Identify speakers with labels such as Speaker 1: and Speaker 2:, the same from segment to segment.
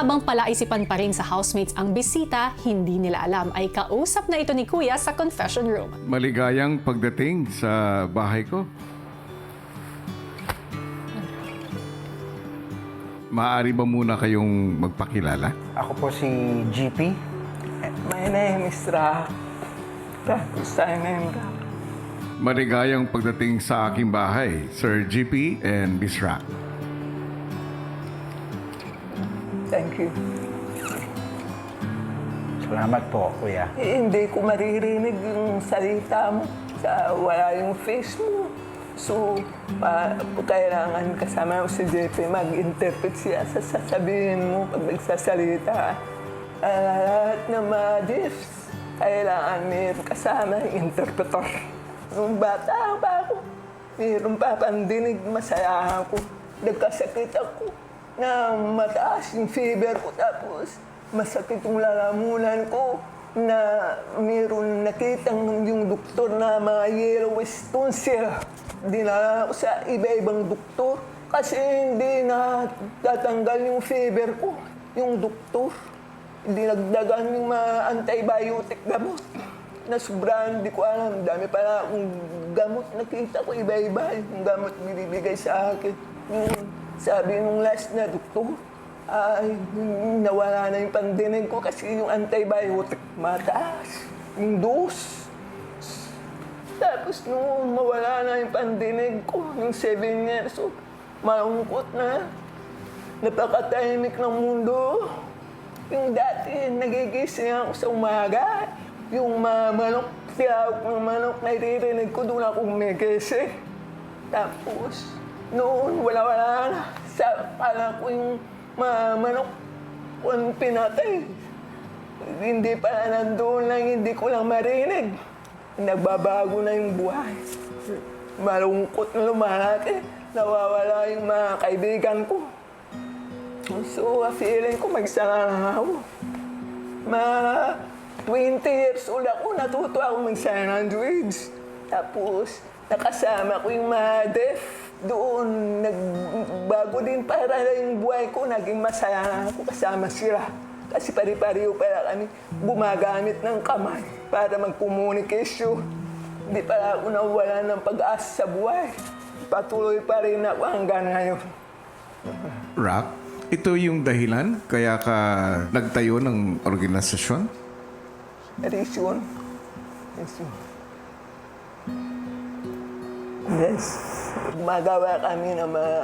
Speaker 1: Habang palaisipan pa rin sa housemates ang bisita, hindi nila alam ay kausap na ito ni Kuya sa confession room.
Speaker 2: Maligayang pagdating sa bahay ko. Maaari ba muna kayong magpakilala?
Speaker 3: Ako po si GP.
Speaker 4: My name is Rock. My name Rock.
Speaker 2: Maligayang pagdating sa aking bahay, Sir GP and Miss Rock.
Speaker 4: Thank you.
Speaker 3: Salamat po, Kuya.
Speaker 4: Hindi ko maririnig yung salita mo. Wala yung face mo. So, kailangan kasama mo si JP, mag-interpret siya sa sasabihin mo pag nagsasalita. Lahat ng mga gifts, kailangan mayroon kasama yung interpreter. Nung bata pa ako, mayroon pa pandinig, masaya ako. Nagkasakit ako na mataas yung fever ko, tapos masakit yung lalamunan ko na mayroon nakitang yung doktor na mga yellowish tonsil. Dinala ko sa iba-ibang doktor kasi hindi na tatanggal yung fever ko, yung doktor. Dinagdagan yung mga antibiotic gamot na sobrang hindi ko alam. Dami pala akong gamot. Nakita ko iba-iba yung gamot binibigay sa akin. Yung sabi nung last na doktor, ay nawala na yung pandinig ko kasi yung antibiotic mataas. Yung dose. Tapos nung mawala na yung pandinig ko, yung 7 years old, malungkot na. Napakatahimik ng mundo. Yung dati, nagigising ako sa umaga. Yung manok, tiyawag ng manok, naririnig ko, doon ako umigising. Tapos, noon, wala na. Kala ko yung manok, kung pinatay. Hindi pala nandoon lang, hindi ko lang marinig. Nagbabago na yung buhay. Malungkot na lumalaki. Nawawala yung mga kaibigan ko. So, feeling ko magsara na ako. 20 years old ako, natuto ako mag-sign language. Tapos, nakasama ko yung mga deaf. Doon, nagbago din para yung buhay ko. Naging masaya na ako kasama sila. Kasi pari-pariho pala kami gumagamit ng kamay para mag-communication. Hindi pala ako nawala ng pag-asa sa buhay. Patuloy pa rin ako hanggang ngayon.
Speaker 2: Rock, ito yung dahilan kaya ka nagtayo ng organisasyon?
Speaker 4: Reason. Yes. Gumagawa kami ng mga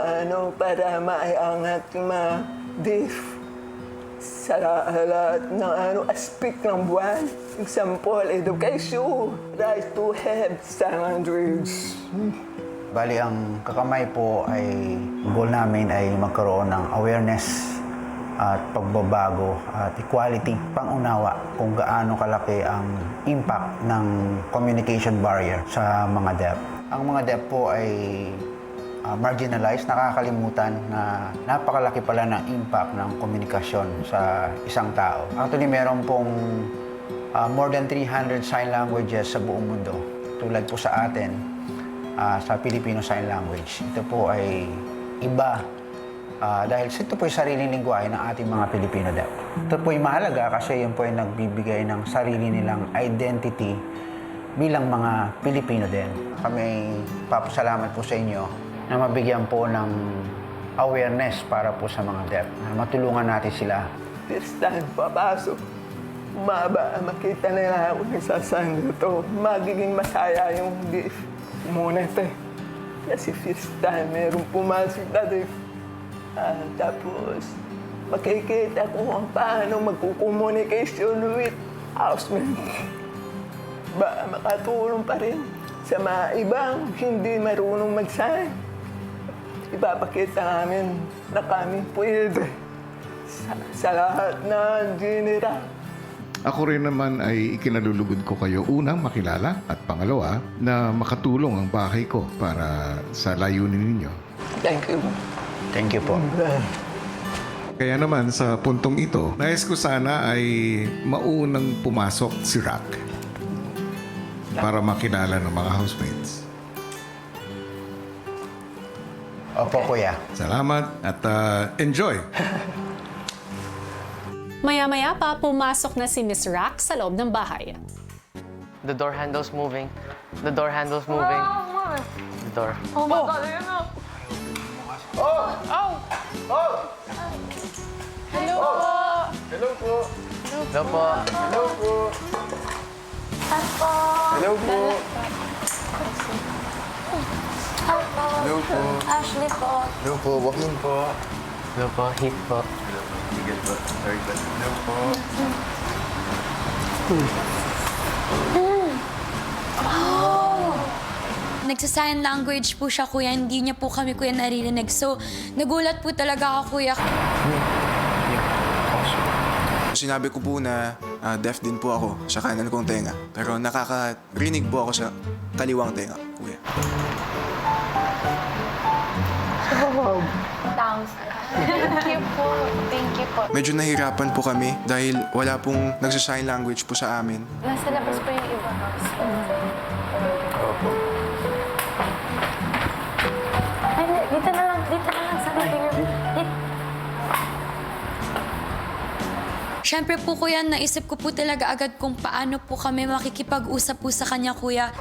Speaker 4: para maiangat yung mga deaf sa lahat ng aspect ng buwan. Example, education, right to health, sign language.
Speaker 3: Bali, ang kakamay po ay, goal namin ay magkaroon ng awareness at pagbabago at equality, pangunawa kung gaano kalaki ang impact ng communication barrier sa mga deaf. Ang mga deaf po ay marginalized, nakakalimutan na napakalaki pala ng impact ng komunikasyon sa isang tao. Actually, meron pong more than 300 sign languages sa buong mundo. Tulad po sa atin, sa Filipino Sign Language. Ito po ay iba dahil ito po yung sariling lingwahe ng ating mga Pilipino deaf. Ito po ay mahalaga kasi yun po ay nagbibigay ng sarili nilang identity bilang mga Pilipino din. Kami papasalamat po sa inyo na mabigyan po ng awareness para po sa mga deaf, na matulungan natin sila.
Speaker 4: First time papasok, makita nila ako nagsasign dito. Magiging masaya yung deaf. Muna ito. Kasi first time, mayroong pumasok na deaf. Tapos, makikita ko kung paano magkukommunikasyon with housemate. Baka makatulong pa rin sa mga ibang hindi marunong mag-sign. Ipapakita namin na kami pwede sa lahat ng genera.
Speaker 2: Ako rin naman ay ikinalulugod ko kayo unang makilala at pangalawa na makatulong ang bahay ko para sa layunin ninyo.
Speaker 4: Thank you.
Speaker 3: Thank you po.
Speaker 2: Kaya naman sa puntong ito, nais ko sana ay maunang pumasok si Rock para makilala ng mga housemates.
Speaker 3: Opo, Kuya.
Speaker 2: Salamat at enjoy!
Speaker 1: Maya-maya pa, pumasok na si Miss Rack sa loob ng bahay.
Speaker 5: The door handle's moving. The door handle's moving. The door.
Speaker 6: Oh my God, ayun na. Oh! Oh! Oh! Hello po.
Speaker 5: Hello po.
Speaker 6: Hello po.
Speaker 5: Hello po.
Speaker 6: Hello po. Ashley po.
Speaker 5: Hello po. Joaquin po. Hello po. Heath po.
Speaker 7: Miguel po. Sorry po. Hello po.
Speaker 8: Nagsa-sign language po siya, kuya. Hindi niya po kami, kuya, naririnig. So, nagulat po talaga ako, kuya.
Speaker 9: Sinabi ko po na deaf din po ako sa kanan kong tenga. Pero nakakarinig po ako sa kaliwang tenga, kuya.
Speaker 6: Thanks. Thank you po. Thank you po.
Speaker 9: Medyo nahirapan po kami dahil wala pong nagsa-sign language po sa amin.
Speaker 6: Nasa labas po yung iba. Ay, dito na lang sa living room.
Speaker 8: Siyempre po, kuya, naisip ko po talaga agad kung paano po kami makikipag-usap po sa kanya, kuya.